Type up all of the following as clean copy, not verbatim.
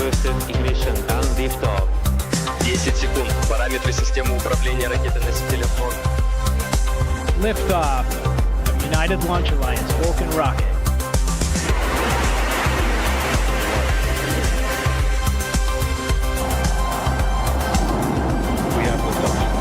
boosted ignition and liftoff. 10 секунд. Параметры системы управления ракетой-носителем норм. Liftoff of United Launch Alliance Vulcan rocket. We have liftoff.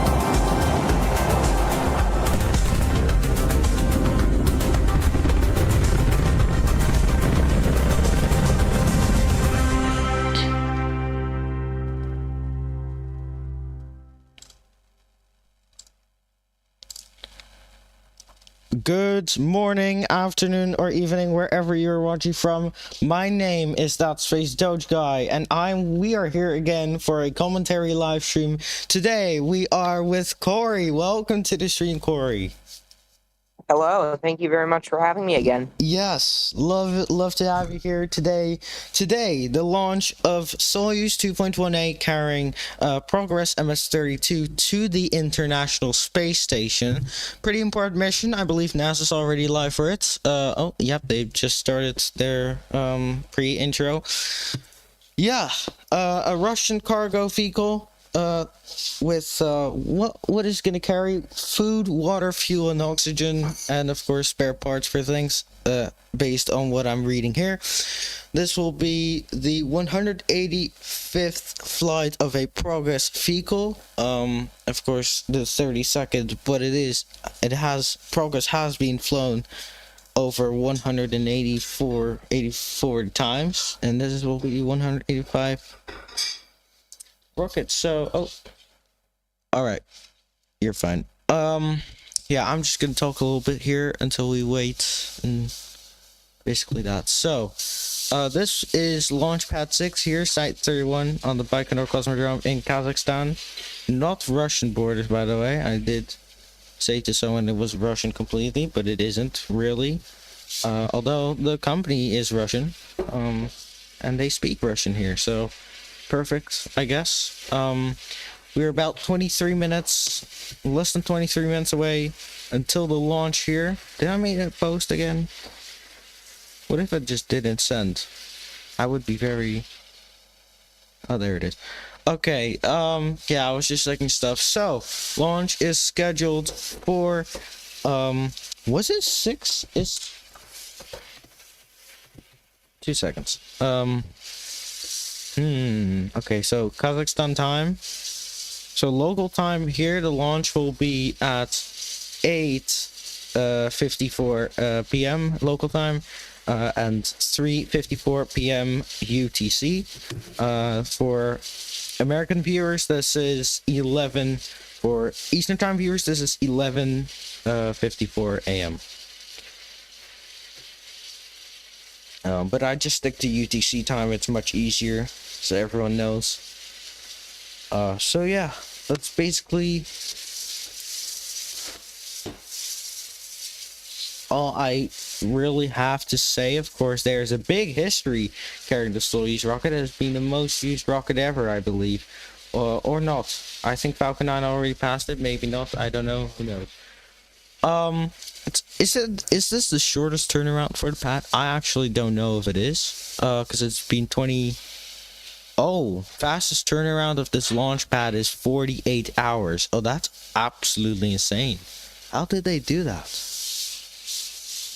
Good morning, afternoon, or evening, wherever you're watching from. My name is That Space Doge Guy, and we are here again for a commentary live stream. Today we are with Kours. Welcome to the stream, Kours. Hello, thank you very much for having me again. Yes, love to have you here today. Today, the launch of Soyuz 2.18 carrying Progress MS-32 to the International Space Station. Pretty important mission. I believe NASA's already live for it. Oh, yep, they just started their pre-intro. Yeah, a Russian cargo vehicle. With what is gonna carry food, water, fuel, and oxygen, and of course spare parts for things. Based on what I'm reading here, this will be the 185th flight of a Progress vehicle. Of course the 32nd, but Progress has been flown over 184 times, and this will be 185. Rocket, so alright, you're fine. Yeah, I'm just gonna talk a little bit here until we wait, and basically that. So this is launch pad 6 here, site 31 on the Baikonur cosmodrome in Kazakhstan. Not Russian borders, by the way. I did say to someone it was Russian completely, but it isn't really, although the company is Russian, and they speak Russian here, so perfect, I guess. We're about 23 minutes, less than 23 minutes away until the launch here. Did I make that post again? What if it just didn't send? I would be very... Oh, there it is. Okay, yeah, I was just checking stuff. So, launch is scheduled for, was it 6? It's... 2 seconds. Okay, so Kazakhstan time. So local time here, the launch will be at 8:54 p.m. local time, and 3:54 p.m. UTC. For American viewers, this is 11. For Eastern time viewers, this is 11:54 a.m. But I just stick to UTC time, it's much easier, so everyone knows. So yeah, that's basically all I really have to say. Of course, there's a big history carrying the Soyuz rocket. It has been the most used rocket ever, I believe. Or not. I think Falcon 9 already passed it, maybe not, I don't know, who knows. Is this the shortest turnaround for the pad? I actually don't know if it is, because it's been 20. Oh, fastest turnaround of this launch pad is 48 hours. Oh, that's absolutely insane. How did they do that?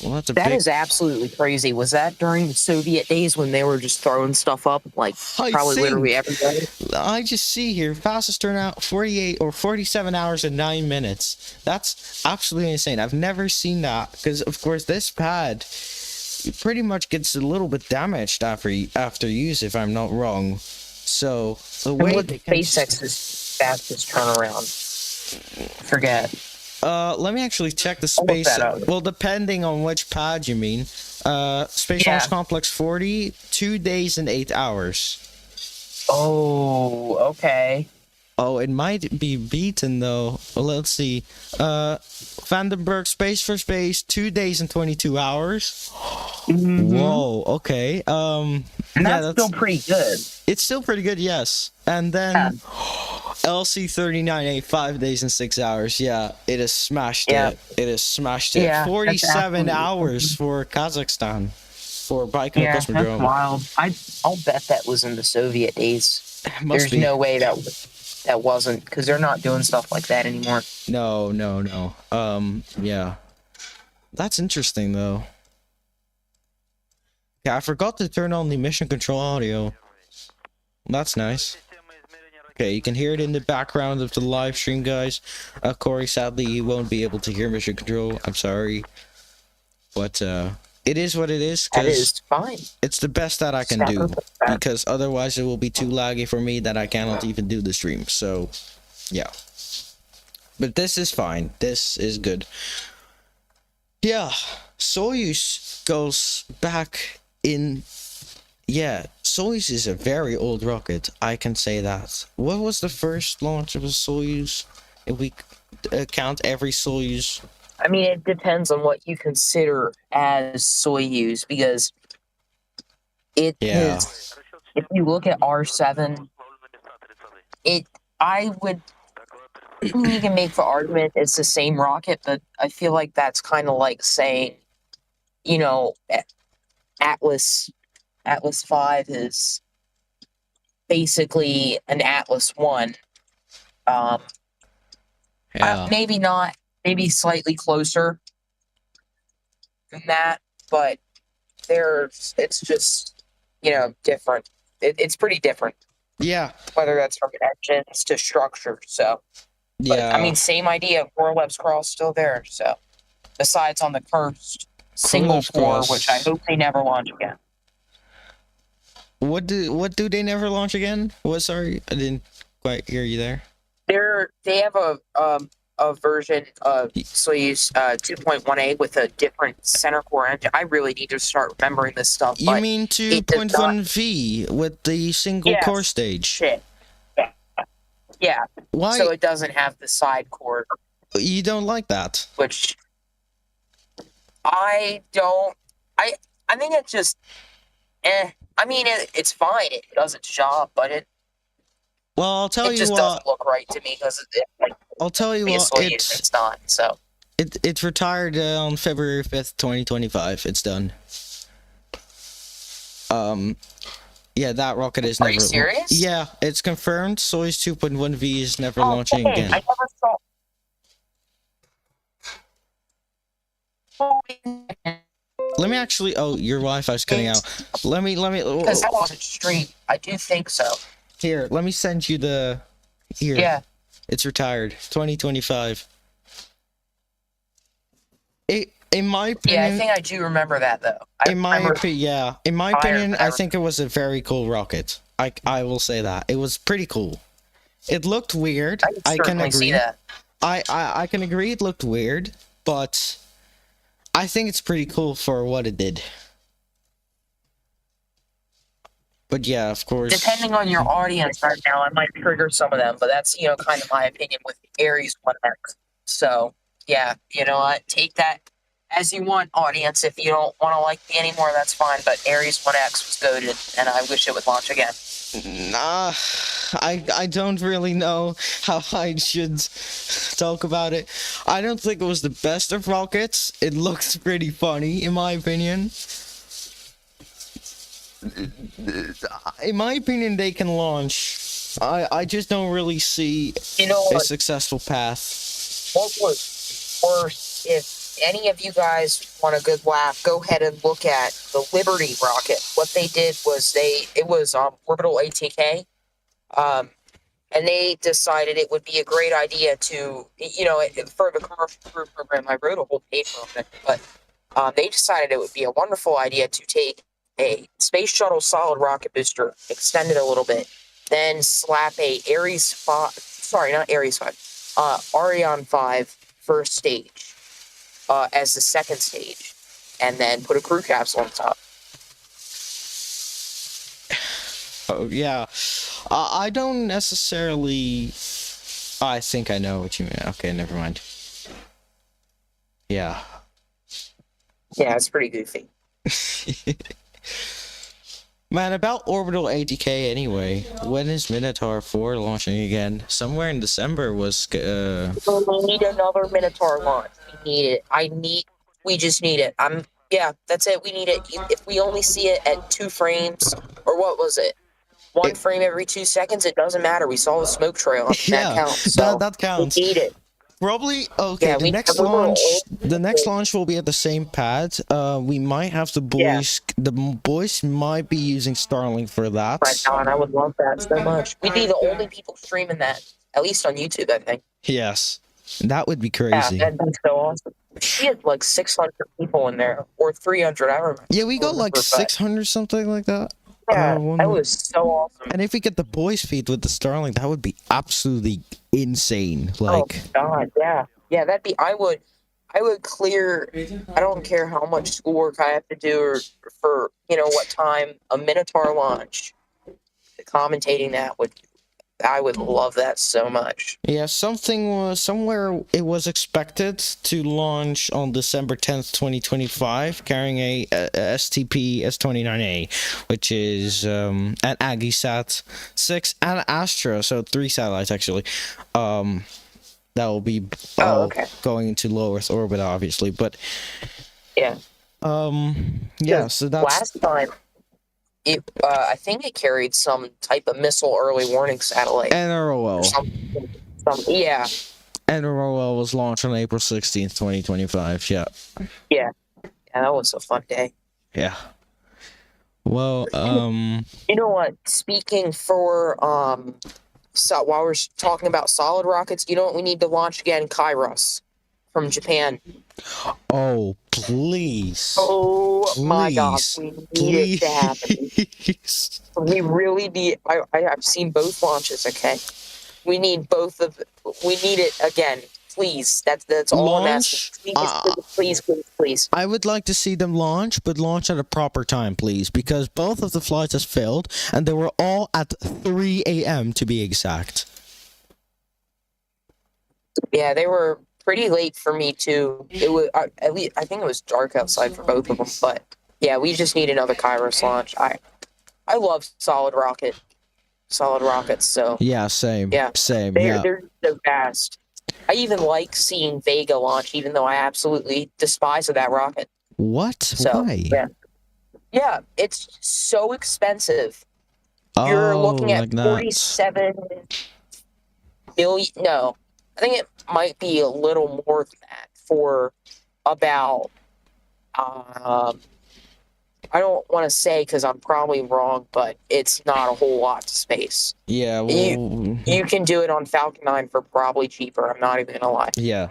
Well, That is absolutely crazy. Was that during the Soviet days when they were just throwing stuff up, like, literally every day? I just see here, fastest turnout, 48 or 47 hours and 9 minutes. That's absolutely insane. I've never seen that, because, of course, this pad pretty much gets a little bit damaged after use, if I'm not wrong. So, the way what SpaceX's fastest turnaround? Forget. Let me actually check the space. Well, depending on which pad you mean. Space Launch Complex 40, 2 days and 8 hours. Oh, okay. Oh, it might be beaten though. Well, let's see. Vandenberg Space for Space, 2 days and 22 hours. Whoa, okay. And that's still pretty good. It's still pretty good, yes. And then LC-39A, 5 days and 6 hours. Yeah, it has smashed it. It has smashed it. 47 hours for Kazakhstan. for Baikonur Yeah, that's Cosmodrome. wild. I'll bet that was in the Soviet days. Must There's be. no way that wasn't, because they're not doing stuff like that anymore. No. Yeah. That's interesting, though. Yeah, I forgot to turn on the mission control audio. That's nice. Okay, you can hear it in the background of the live stream, guys. Corey, sadly, you won't be able to hear mission control. I'm sorry. But, it is what it is, That because is fine. it's the best that I can do. Because otherwise it will be too laggy for me that I cannot even do the stream. So, yeah. But this is fine. This is good. Yeah, Soyuz goes back in... Yeah, Soyuz is a very old rocket, I can say that. What was the first launch of a Soyuz? If we count every Soyuz. I mean, it depends on what you consider as Soyuz, because it is... If you look at R7, I would... You can make the argument it's the same rocket, but I feel like that's kind of like saying, you know, Atlas 5 is basically an Atlas 1. Maybe not, maybe slightly closer than that, but it's just, you know, different. It's pretty different. Yeah. Whether that's from engines to structure, so. Yeah. But, I mean, same idea. Korolev's Cross still there, so. Besides on the cursed single core, which I hope they never launch again. What do they never launch again? What? Sorry, I didn't quite hear you there. They have a version of Soyuz 2.1A with a different center core engine. I really need to start remembering this stuff. You mean 2.1V with the single core stage? Shit. Yeah. Why? So it doesn't have the side core. You don't like that? Which I don't. I think it's just. I mean, it's fine. It does its job, but it. Well, I'll tell you what. It just doesn't look right to me because I'll tell you what. It's not. So. It's retired on February 5th, 2025. It's done. Yeah, that rocket is never. Are you serious? Yeah, it's confirmed. Soyuz 2.1V is never launching again. I never saw. Let me actually. Oh, your Wi-Fi's cutting out. Let me. Because that wasn't straight. I do think so. Here, let me send you the. Here. Yeah. It's retired. 2025. In my opinion. Yeah, I think I do remember that though. In my opinion, I think it was a very cool rocket. I will say that it was pretty cool. It looked weird. I can agree. See that. I can agree. It looked weird, but I think it's pretty cool for what it did. But yeah, of course. Depending on your audience right now, I might trigger some of them, but that's kind of my opinion with Ares 1X. So yeah, you know what? Take that as you want, audience. If you don't want to like me anymore, that's fine. But Ares 1X was goated, and I wish it would launch again. Nah, I don't really know how I should talk about it. I don't think it was the best of rockets. It looks pretty funny, in my opinion. In my opinion, they can launch. I just don't really see a successful path. What was worse, if any of you guys want a good laugh, go ahead and look at the Liberty rocket. What they did was it was orbital ATK, and they decided it would be a great idea to, for the commercial crew program, I wrote a whole paper on it, but they decided it would be a wonderful idea to take a space shuttle solid rocket booster, extend it a little bit, then slap a Ares 5, sorry, not Ares 5, Ariane 5 first stage as the second stage, and then put a crew capsule on top. Oh, yeah. I don't necessarily... I think I know what you mean. Okay, never mind. Yeah. Yeah, it's pretty goofy. Man, about orbital ATK anyway. When is Minotaur 4 launching again? Somewhere in December was... We need another Minotaur launch. We need it. We just need it. Yeah, that's it. We need it. If we only see it at 2 frames, or what was it? One frame every 2 seconds, it doesn't matter. We saw the smoke trail. That Yeah, counts. So that we counts. need it. Probably okay. Yeah, The next we were launch, old. the next launch will be at the same pad. We might have the boys. The boys might be using Starlink for that. Right on. I would love that so much. We'd be the only people streaming that, at least on YouTube, I think. Yes, that would be Yeah, crazy. that'd be so awesome. We had like 600 people in there, or 300. I remember. Yeah, we got like but 600 something like that. yeah, that was so awesome. And if we get the boys feed with the Starlink, that would be absolutely insane. Oh Like, God, yeah, yeah. That'd be. I would clear. I don't care how much schoolwork I have to do, or for what time a Minotaur launch. Commentating that I would love that so much. yeah, something was somewhere it was expected to launch on December 10th, 2025, carrying a STP S29A, which is an AggiSat 6 and Astra, so 3 satellites actually. That will be okay. going into low Earth orbit, obviously, but yeah. Yeah, so that's last time. I think it carried some type of missile early warning satellite. NROL. Yeah. NROL was launched on April 16th, 2025. Yeah. Yeah. Yeah, that was a fun day. Yeah. Well, you know what? Speaking for so while we're talking about solid rockets, you know what we need to launch again? Kairos from Japan. Oh, please. Oh please. My God, we need it to happen. We really need. I've seen both launches. Okay, we need both of. We need it again, please. That's all I'm asking. Please. I would like to see them launch, but launch at a proper time, please, because both of the flights has failed, and they were all at 3 a.m. to be exact. Yeah, they were pretty late for me too. It was at least I think it was dark outside for both of them. But yeah, we just need another Kairos launch. I love solid rockets. So yeah, same. Yeah, same. They're so fast. I even like seeing Vega launch, even though I absolutely despise that rocket. What? So, Why? Yeah, it's so expensive. Oh, You're looking at like 47 million. No, I think it might be a little more than that for about. I don't want to say because I'm probably wrong, but it's not a whole lot to space. Yeah, well, you can do it on Falcon 9 for probably cheaper. I'm not even gonna lie. Yeah.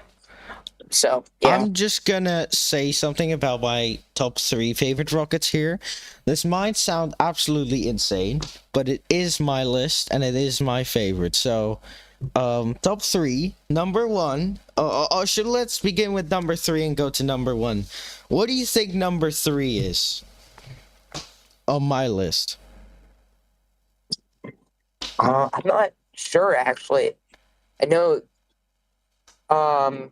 So yeah. I'm just gonna say something about my top 3 favorite rockets here. This might sound absolutely insane, but it is my list and it is my favorite. So, top 3, number 1. Let's begin with number 3 and go to number 1. What do you think number 3 is on my list? I'm not sure actually. I know. I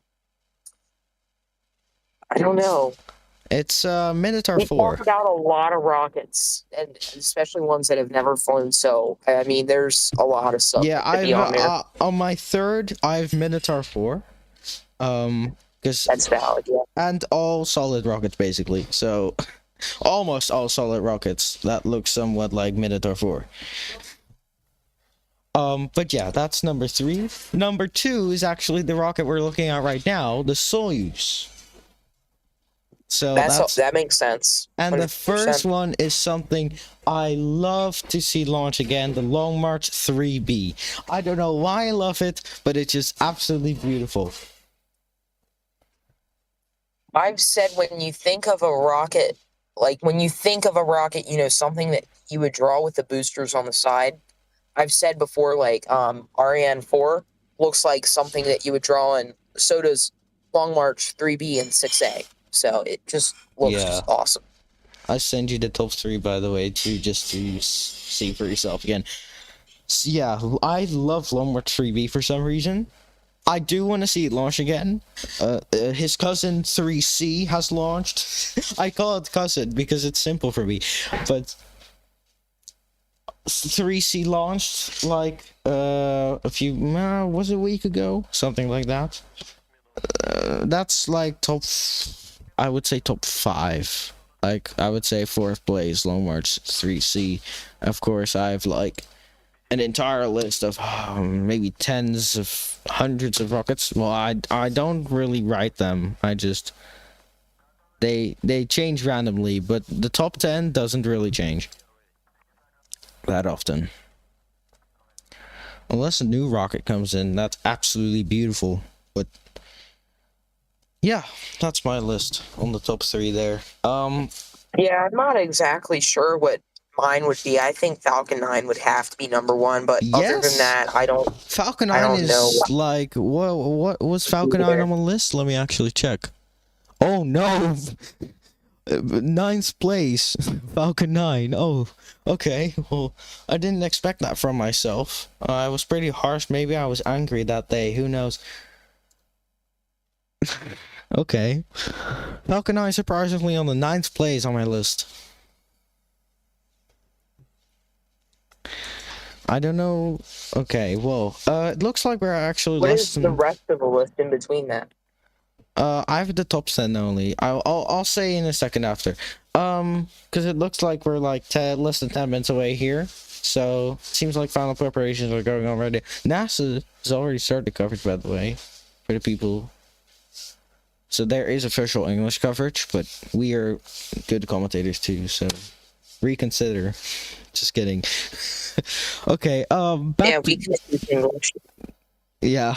don't know. It's Minotaur 4. We talked about a lot of rockets, and especially ones that have never flown. So I mean, there's a lot of stuff. Yeah, on my 3rd, I have Minotaur 4. Because that's valid. Yeah. And all solid rockets basically. So almost all solid rockets that look somewhat like Minotaur 4. But yeah, that's number 3. Number 2 is actually the rocket we're looking at right now, the Soyuz. So that makes sense. And 100%. The first one is something I love to see launch again, the Long March 3B. I don't know why I love it, but it's just absolutely beautiful. I've said when you think of a rocket, something that you would draw with the boosters on the side. I've said before, like Ariane 4 looks like something that you would draw, and so does Long March 3B and 6A. So it just looks awesome. I send you the top 3, by the way, just to see for yourself again. So, yeah, I love Long March 3B for some reason. I do want to see it launch again. His cousin 3C has launched. I call it cousin because it's simple for me. But 3C launched like a week ago? Something like that. That's like top I would say top 5. Like, I would say 4th place, Long March 3C. Of course, I have like an entire list of maybe tens of hundreds of rockets. Well, I don't really write them. I just they change randomly, but the top 10 doesn't really change that often. Unless a new rocket comes in, that's absolutely beautiful. But yeah, that's my list on the top 3 there. Yeah, I'm not exactly sure what mine would be. I think Falcon 9 would have to be number 1, but other than Yes. that, Falcon I 9 don't is know. like, what was Falcon 9 on my list? Let me actually check. Oh no, 9th place, Falcon 9. Oh, okay. Well, I didn't expect that from myself. I was pretty harsh. Maybe I was angry that day. Who knows? Okay. Falcon 9 surprisingly on the 9th place on my list. I don't know. Okay, well, it looks like we're actually What less is than... the rest of the list in between that? I have the top 10 only. I'll say in a second after. Because it looks like we're like less than 10 minutes away here. So, it seems like final preparations are going on already. NASA has already started the coverage, by the way, for the people. So there is official English coverage, but we are good commentators too, so reconsider. Just kidding. Okay, back we can speak English. Yeah.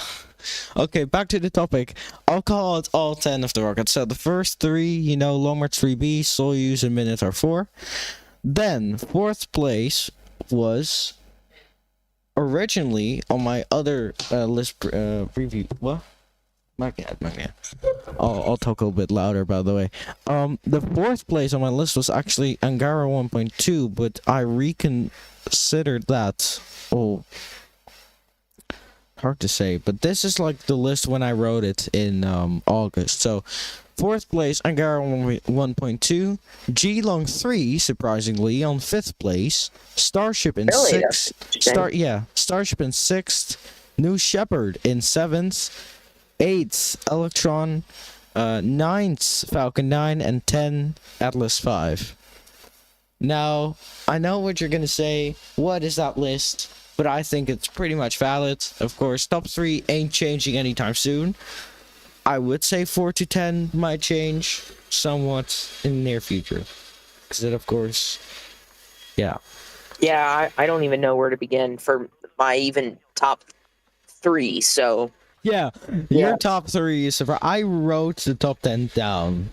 Okay, back to the topic. I'll call it all 10 of the rockets. So the first 3, Long March 3B, Soyuz, and Minotaur 4. Then, 4th place was originally on my other list preview. What? My bad. I'll talk a little bit louder, by the way. The 4th place on my list was actually Angara 1.2, but I reconsidered that. Oh, hard to say, but this is like the list when I wrote it in August. So 4th place Angara 1.2, G-Long 3 surprisingly on 5th place, Starship in Really? 6th, Starship in 6th, New Shepard in 7th, 8th Electron, 9th Falcon 9, and 10 Atlas 5. Now, I know what you're gonna say. What is that list? But I think it's pretty much valid. Of course, top 3 ain't changing anytime soon. I would say 4 to 10 might change somewhat in the near future. Because it, of course, yeah. Yeah, I don't even know where to begin for my even top 3, so... Yeah, your top 3 is... I wrote the top 10 down.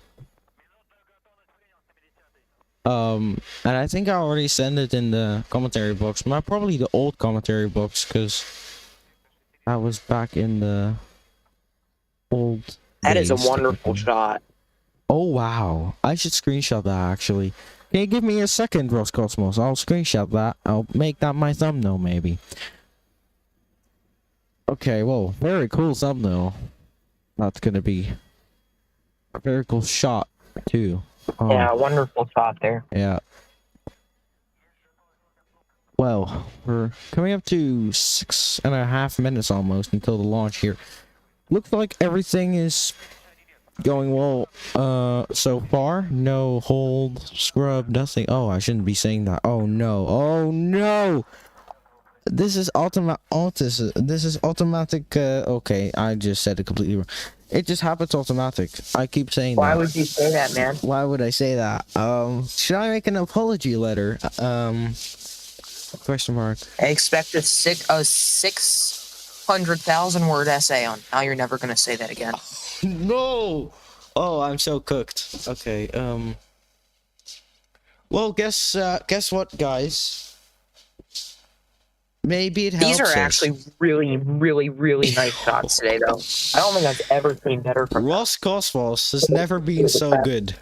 And I think I already sent it in the commentary box. Probably the old commentary box, because I was back in the old That is a days, wonderful technically. shot. Oh, wow. I should screenshot that, actually. Can you give me a second, Roscosmos? I'll screenshot that. I'll make that my thumbnail, maybe. Okay, well, very cool thumbnail. That's gonna be a very cool shot, too. Yeah, wonderful shot there. Yeah. Well, we're coming up to 6.5 minutes almost until the launch here. Looks like everything is going well so far. No hold, scrub, nothing. Oh, I shouldn't be saying that. Oh no. Oh no. This is this is automatic. Okay, I just said it completely wrong. It just happens automatic. I keep saying that. Why would you say that, man? Why would I say that? Should I make an apology letter? Question mark. I expect a 600,000 word essay on how you're never gonna say that again. No. Oh, I'm so cooked. Okay. Well, guess what, guys? Maybe it helps. These are actually really, really, really nice shots today, though. I don't think I've ever seen better from Ross Cosmos has never been so good.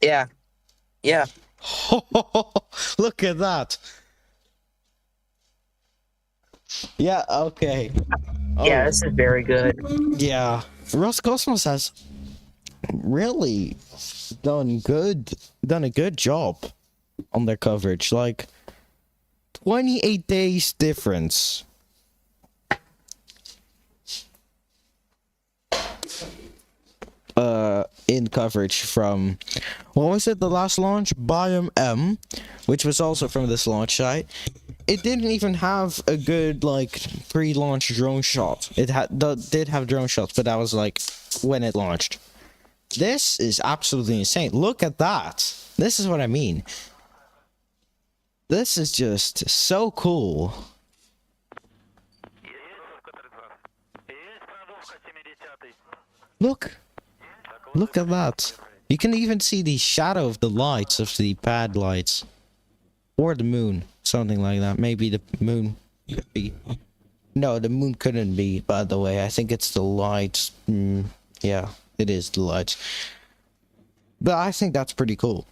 Yeah. Yeah. Look at that. Yeah, okay. Yeah, this is very good. Yeah. Ross Cosmos has really done a good job on their coverage. Like 28 days difference. in coverage from, what was it, the last launch? Biome M, which was also from this launch site. It didn't even have a good, like, pre-launch drone shot. It did have drone shots, but that was, like, when it launched. This is absolutely insane. Look at that. This is what I mean. This is just so cool. Look at that. You can even see the shadow of the lights, of the pad lights. Or the moon, something like that. Maybe the moon could be. No, the moon couldn't be, by the way. I think it's the lights. Yeah, it is the lights. But I think that's pretty cool.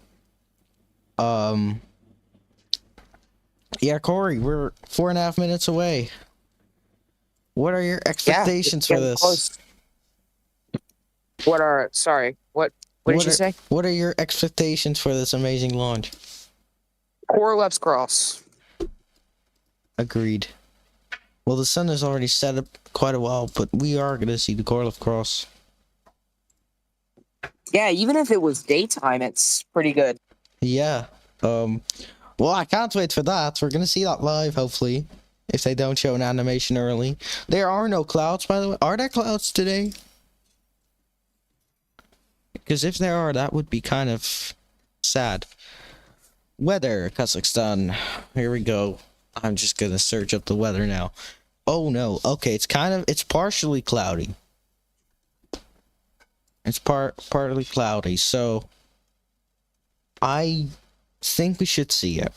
Yeah, Corey, we're 4.5 minutes away. What are your expectations for this? Close. What did you say? What are your expectations for this amazing launch? Kours cross. Agreed. Well, the sun has already set up quite a while, but we are going to see the Kours cross. Yeah, even if it was daytime, it's pretty good. Yeah. Well, I can't wait for that. We're going to see that live, hopefully, if they don't show an animation early. There are no clouds, by the way. Are there clouds today? Because if there are, that would be kind of sad. Weather, Kazakhstan. Here we go. I'm just gonna search up the weather now. Oh no. Okay, it's partially cloudy. It's partly cloudy, so I think we should see it.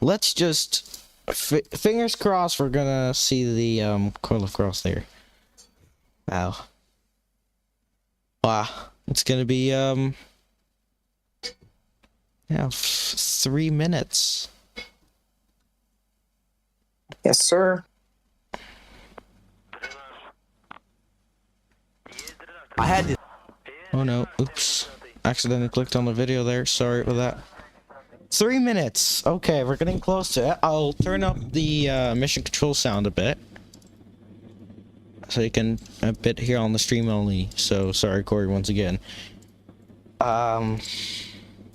Let's just fingers crossed we're gonna see the coil of cross there. Wow. It's gonna be yeah, 3 minutes. Yes, sir. I had to. Oh no, oops. Accidentally clicked on the video there, sorry for that. 3 minutes. Okay, we're getting close to it. I'll turn up the mission control sound a bit. So you can a bit here on the stream only. So sorry, Corey, once again.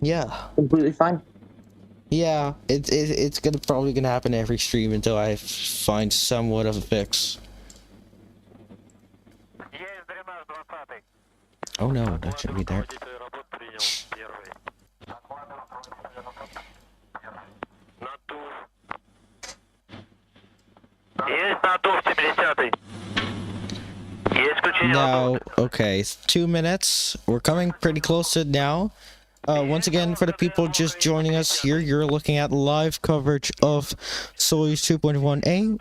Yeah. Completely fine. Yeah, it's probably gonna happen every stream until I find somewhat of a fix. Oh no, that shouldn't be there. Now, okay, 2 minutes. We're coming pretty close to it now. Once again, for the people just joining us here, you're looking at live coverage of Soyuz 2.1A,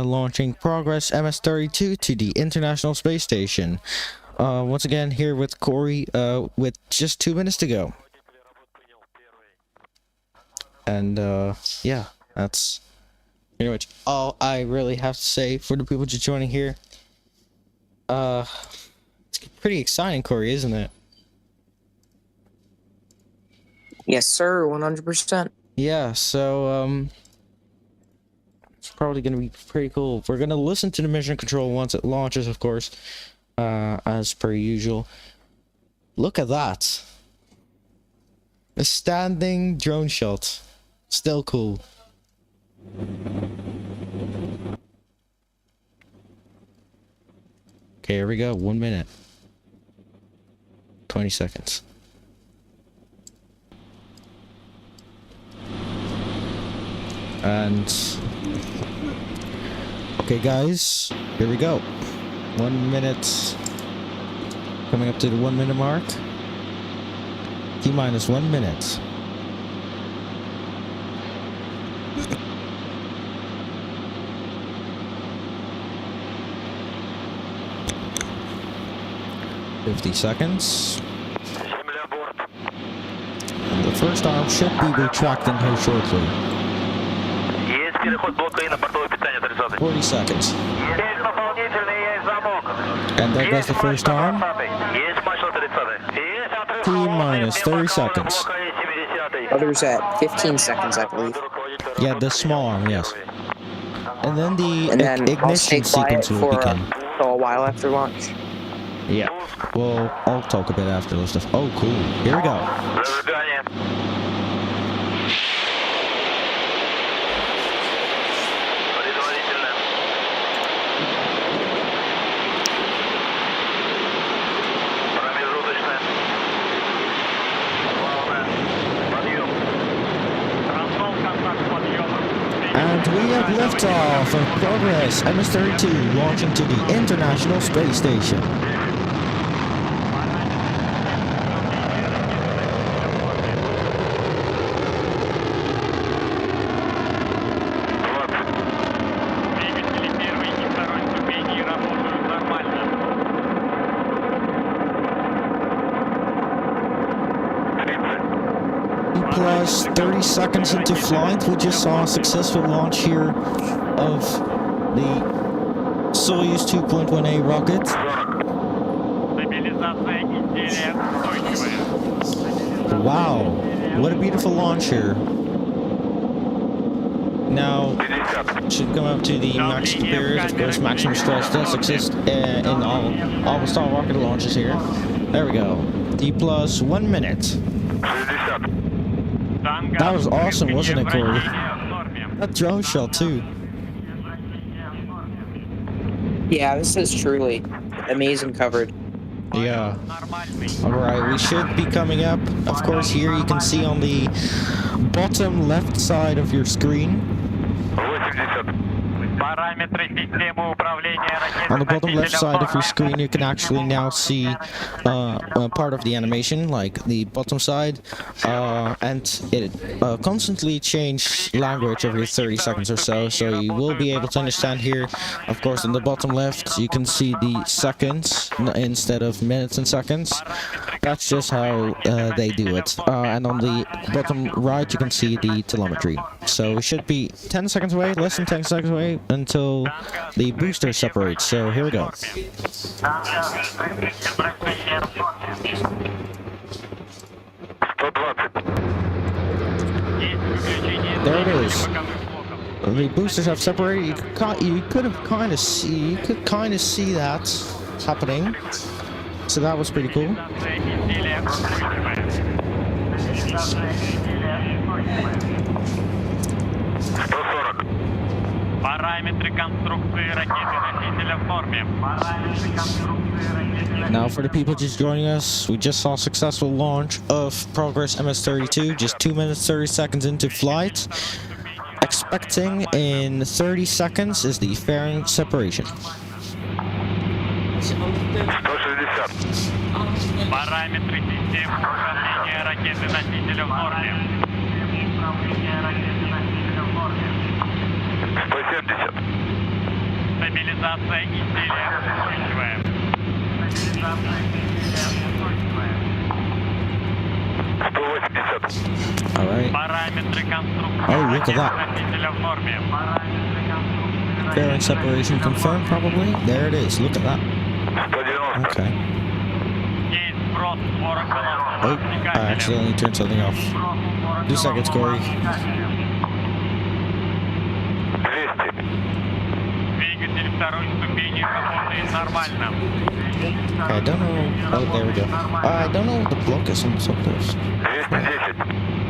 launching Progress MS-32 to the International Space Station. Once again, here with Corey, with just 2 minutes to go. And, yeah, that's pretty much all I really have to say for the people just joining here. It's pretty exciting, Corey, isn't it? Yes, sir. 100%. Yeah, so, it's probably gonna be pretty cool. We're gonna listen to the mission control once it launches, of course, as per usual. Look at that. A standing drone shot. Still cool. Okay, here we go. 1 minute. 20 seconds. And okay, guys, here we go. 1 minute, coming up to the 1 minute mark. T-minus 1 minute. $50 seconds. And the first arm should be retracting here shortly. 40 seconds. And there goes the first arm. T-minus 30 seconds. Others at 15 seconds, I believe. Yeah, the small arm, yes. And then the And then I'll stay ignition quiet sequence will begin. for a while after launch. Yeah. Well, I'll talk a bit after this stuff. Oh, cool. Here we go. And we have liftoff of Progress MS-32 launching to the International Space Station. Plus 30 seconds into flight, we just saw a successful launch here of the Soyuz 2.1A rocket. Wow, what a beautiful launch here. Now, should come up to the maximum period. Of course, maximum stress does exist in almost all rocket launches here. There we go. D plus 1 minute. That was awesome, wasn't it, Kours? That drone shot too. Yeah, this is truly amazing coverage. Yeah. Alright, we should be coming up. Of course, here you can see on the bottom left side of your screen. On the bottom left side of your screen, you can actually now see part of the animation, like the bottom side, and it constantly changes language every 30 seconds or so, so you will be able to understand here. Of course, on the bottom left, you can see the seconds instead of minutes and seconds. That's just how they do it. And on the bottom right, you can see the telemetry. So we should be 10 seconds away, less than 10 seconds away, until the booster separates. So here we go. There it is. The boosters have separated. You could kind of see that happening. So that was pretty cool. Now for the people just joining us, we just saw a successful launch of Progress MS-32, just 2 minutes 30 seconds into flight. Expecting in 30 seconds is the fairing separation. Параметры системы управления ракеты-носителя в норме. Стабилизация изделия устойчивая. Alright. Параметры конструкции ракеты-носителя в норме. Fairing separation confirmed, probably. There it is. Look at that. Okay. Oh, I accidentally turned something off. 2 seconds, Kours. I don't know. Oh, there we go. I don't know what the block is on top of this.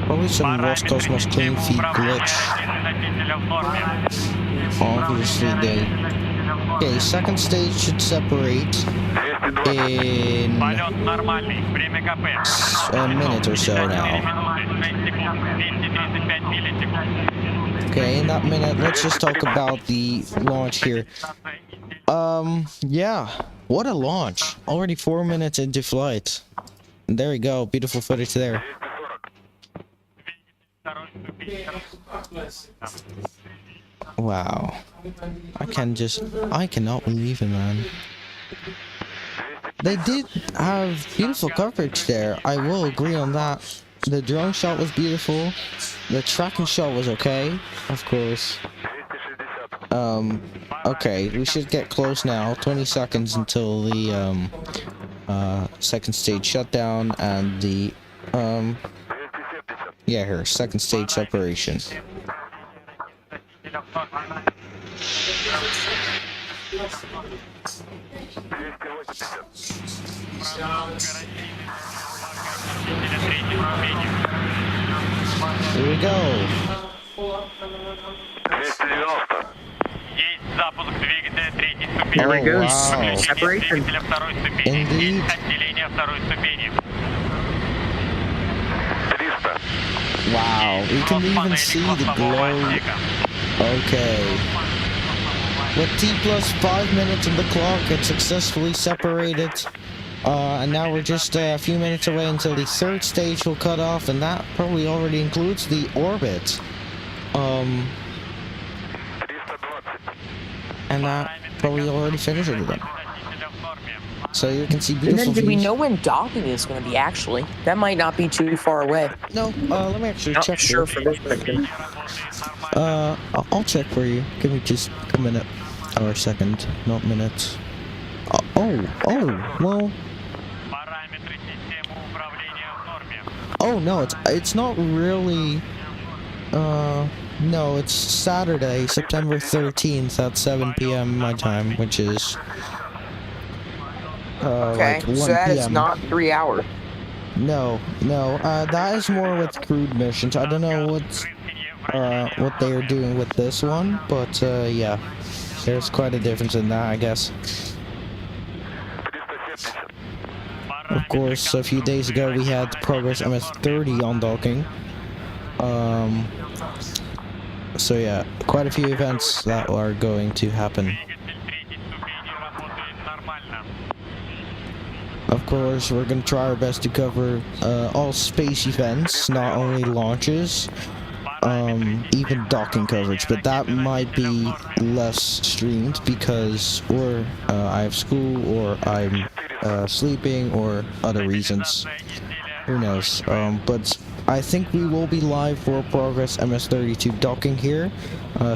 Probably some Roscosmos clean feed glitch. Obviously, they. Okay, second stage should separate in a minute or so now. Okay, in that minute, let's just talk about the launch here. Yeah, what a launch. Already 4 minutes into flight. There we go, beautiful footage there. Wow. I cannot believe it, man. They did have beautiful coverage there. I will agree on that. The drone shot was beautiful. The tracking shot was okay, of course. Okay, we should get close now. 20 seconds until the second stage shutdown and the yeah, here, second stage separation. Here we go. 290. Есть запуск двигателя третьей ступени. There we go. wow. Separation. Двигателя второй ступени. Indeed. Есть отделение второй ступени. 300. Wow, we can even see the glow. Okay. With T plus 5 minutes on the clock, it's successfully separated. And now we're just a few minutes away until the third stage will cut off, and that probably already includes the orbit. 320. And that probably already finishes it then. So you can see And beautiful then, do we views. know when docking is going to be? Actually, that might not be too far away. No, let me actually Not check sure here. for this mission. I'll check for you. Give me just a minute or a second, not minutes. Well. Параметры системы управления в норме. Oh no, it's not really. No, it's Saturday, September 13th at 7 p.m. my time, which is Okay, like 1 so that is p.m. not 3 hours. No, that is more with crewed missions. I don't know what they are doing with this one, but yeah, there's quite a difference in that, I guess. Of course, a few days ago we had Progress MS-30 on docking. So yeah, quite a few events that are going to happen. Двигатель третьей ступени работает нормально. Of course, we're gonna try our best to cover all space events, not only launches, even docking coverage, but that might be less streamed because I have school, or I'm sleeping, or other reasons. Who knows? But I think we will be live for Progress MS-32 docking here,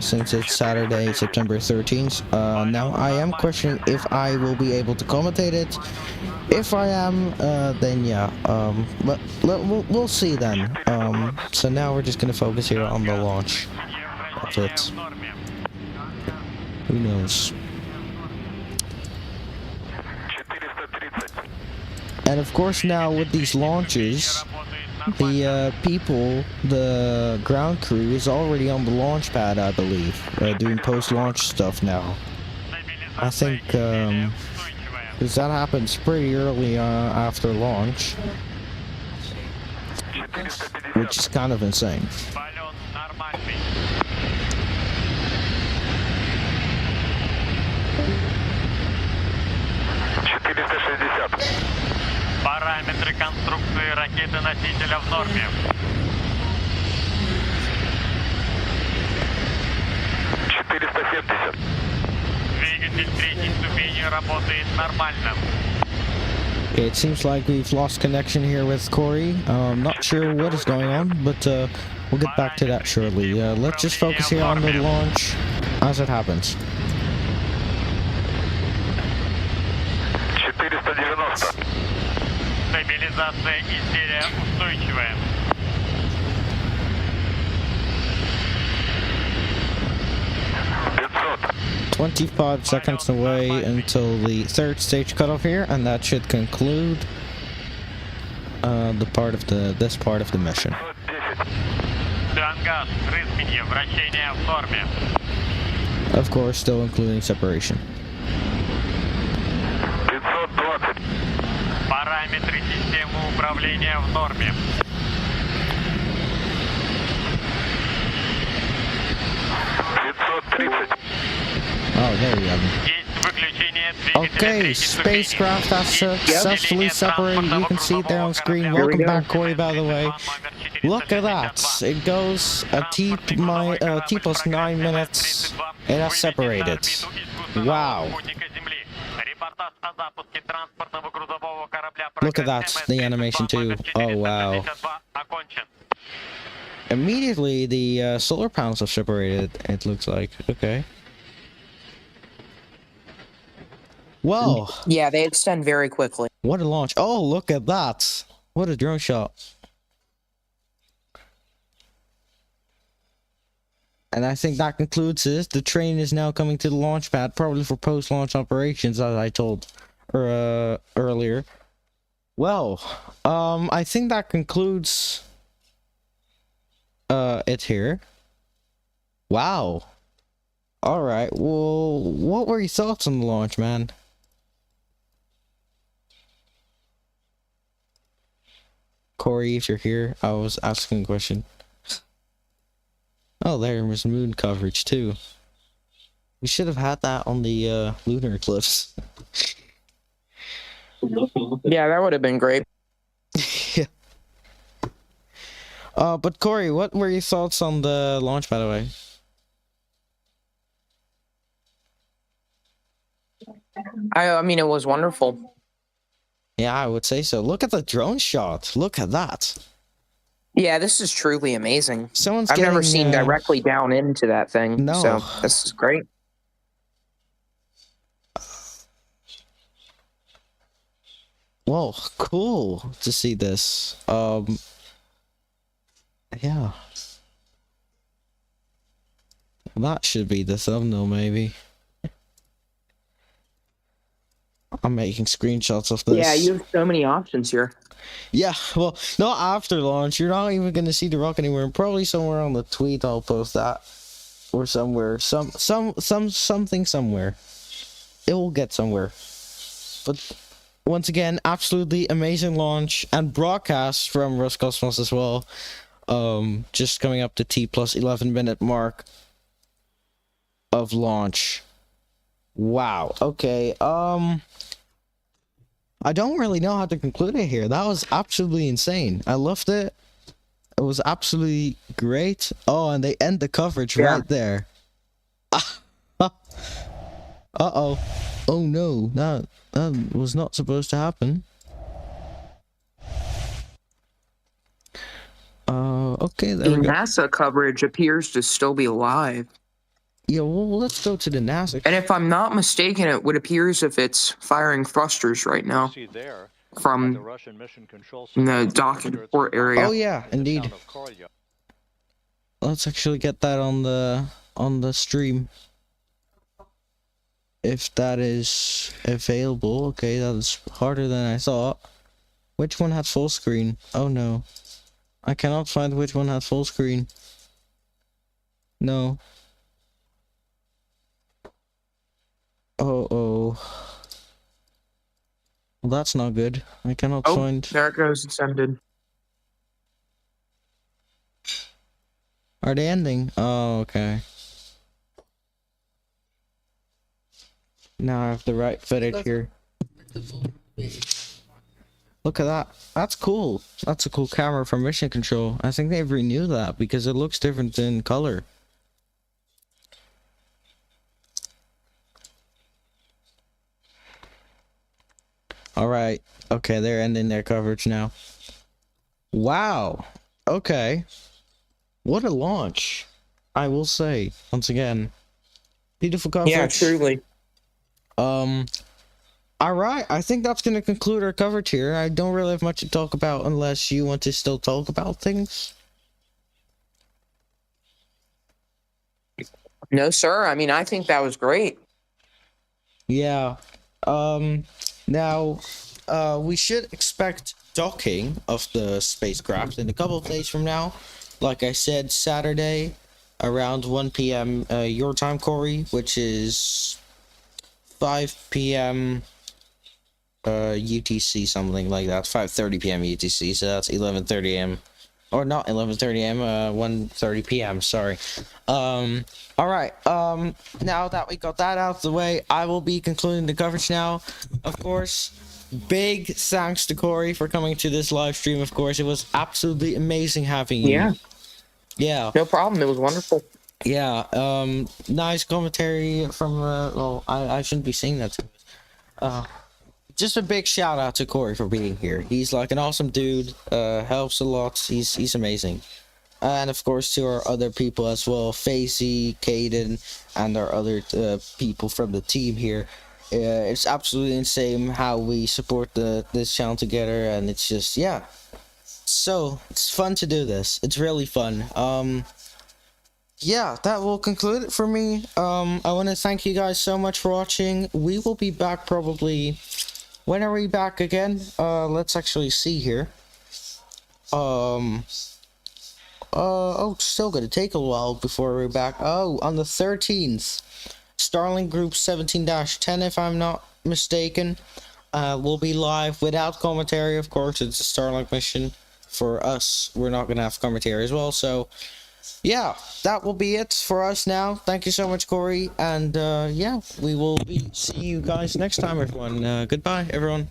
since it's Saturday, September 13th. Now I am questioning if I will be able to commentate it. If I am, then yeah, we'll see then. So now we're just gonna focus here on the launch. That's it. Who knows? And of course now with these launches, the ground crew is already on the launch pad, I believe, doing post-launch stuff now. I think, because that happens pretty early after launch, which is kind of insane. Полет нормальный. Параметры конструкции ракеты-носителя в норме. 470. Двигатель третьей ступени работает нормально. Okay, it seems like we've lost connection here with Corey. Not sure what is going on, but we'll get back to that shortly. Let's just focus here on the launch as it happens. 490. Стабилизация изделия устойчивая. 500. 25 seconds away until the third stage cutoff here, and that should conclude this part of the mission. 110. Тангаж, рысканье, вращение в норме. Of course, still including separation. 520. Параметры системы управления в норме. 530. Oh, there we go. Есть выключение двигателя Okay, третьей ступени. spacecraft has successfully separated. You can see it there on screen. Welcome back, Corey, by the way. Look at that. It goes a T plus 9 minutes. It has separated. Wow. Look at that, the animation too. Oh, wow. Immediately, the solar panels have separated, it looks like. Okay. Whoa. Yeah, they extend very quickly. What a launch. Oh, look at that. What a drone shot. And I think that concludes this. The train is now coming to the launch pad, probably for post-launch operations, as I told earlier. Well, I think that concludes it here. Wow. Alright, well, what were your thoughts on the launch, man? Corey, if you're here, I was asking a question. Oh, there was moon coverage too. We should have had that on the lunar eclipse. Yeah, that would have been great. Yeah. But Corey, what were your thoughts on the launch, by the way? I mean, it was wonderful. Yeah, I would say so. Look at the drone shot. Look at that. Yeah, this is truly amazing. Someone's I've never getting, seen directly down into that thing. No. So this is great. Whoa, cool to see this. Yeah. That should be the thumbnail, maybe. I'm making screenshots of this. Yeah, you have so many options here. Yeah, well, not after launch. You're not even gonna see the rock anywhere. Probably somewhere on the tweet I'll post that. Or somewhere. Something somewhere. It will get somewhere. But once again, absolutely amazing launch and broadcast from Roscosmos as well. Just coming up to T+ 11 minute mark of launch. Wow. Okay. I don't really know how to conclude it here. That was absolutely insane. I loved it. It was absolutely great. Oh, and they end the coverage right there. Uh-oh. Oh no, that was not supposed to happen. Okay, there The we go. NASA coverage appears to still be live. Yeah, well, let's go to the NASA. And if I'm not mistaken, it would appear as if it's firing thrusters right now See there, from the Russian mission control the center dock and outskirts port area. Oh yeah, in the indeed. town of Kours. Let's actually get that on the stream. If that is available. Okay, that is harder than I thought. Which one has full screen? Oh no. I cannot find which one has full screen. No. Oh. Well, that's not good. I cannot Oh, find. there it goes. It's ended. Are they ending? Oh, okay. Now I have the right footage here. Look at that. That's cool. That's a cool camera from Mission Control. I think they've renewed that because it looks different in color. Alright. Okay, they're ending their coverage now. Wow. Okay. What a launch. I will say, once again. Beautiful coverage. Yeah, truly. Alright, I think that's gonna conclude our coverage here. I don't really have much to talk about unless you want to still talk about things. No, sir. I mean, I think that was great. Yeah. Now, we should expect docking of the spacecraft in a couple of days from now. Like I said, Saturday around 1 p.m. Your time, Corey, which is 5 p.m. UTC, something like that. 5:30 p.m. UTC, so that's 11:30 a.m. Or not 11:30 a.m. 1:30 p.m. Sorry. All right. Now that we got that out of the way, I will be concluding the coverage now. Of course, big thanks to Corey for coming to this live stream. Of course, it was absolutely amazing having you. Yeah. Yeah. No problem. It was wonderful. Yeah. Nice commentary from. Well, I shouldn't be saying that. Just a big shout out to Corey for being here. He's like an awesome dude. Helps a lot. He's amazing. And of course to our other people as well, Facey, Caden, and our other people from the team here. It's absolutely insane how we support this channel together, and it's just, yeah. So it's fun to do this. It's really fun. yeah, that will conclude it for me. I want to thank you guys so much for watching. We will be back probably. When are we back again? Let's actually see here. Oh, it's still gonna take a while before we're back. Oh, on the 13th. Starlink Group 17-10, if I'm not mistaken. We'll be live without commentary, of course. It's a Starlink mission. For us, we're not gonna have commentary as well, so yeah, that will be it for us now. Thank you so much, Corey, and yeah, we will see you guys next time, everyone. Goodbye, everyone.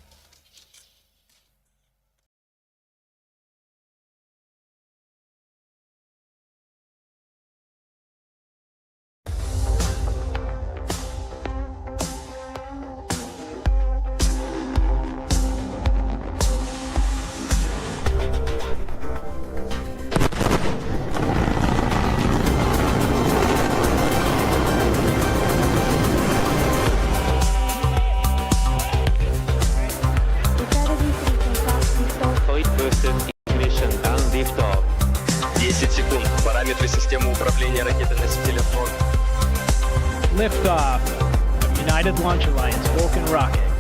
Soyuz boosted ignition and liftoff. 10 секунд. Параметры системы управления ракетой-носителем ноль. Liftoff of United Launch Alliance Vulcan rocket.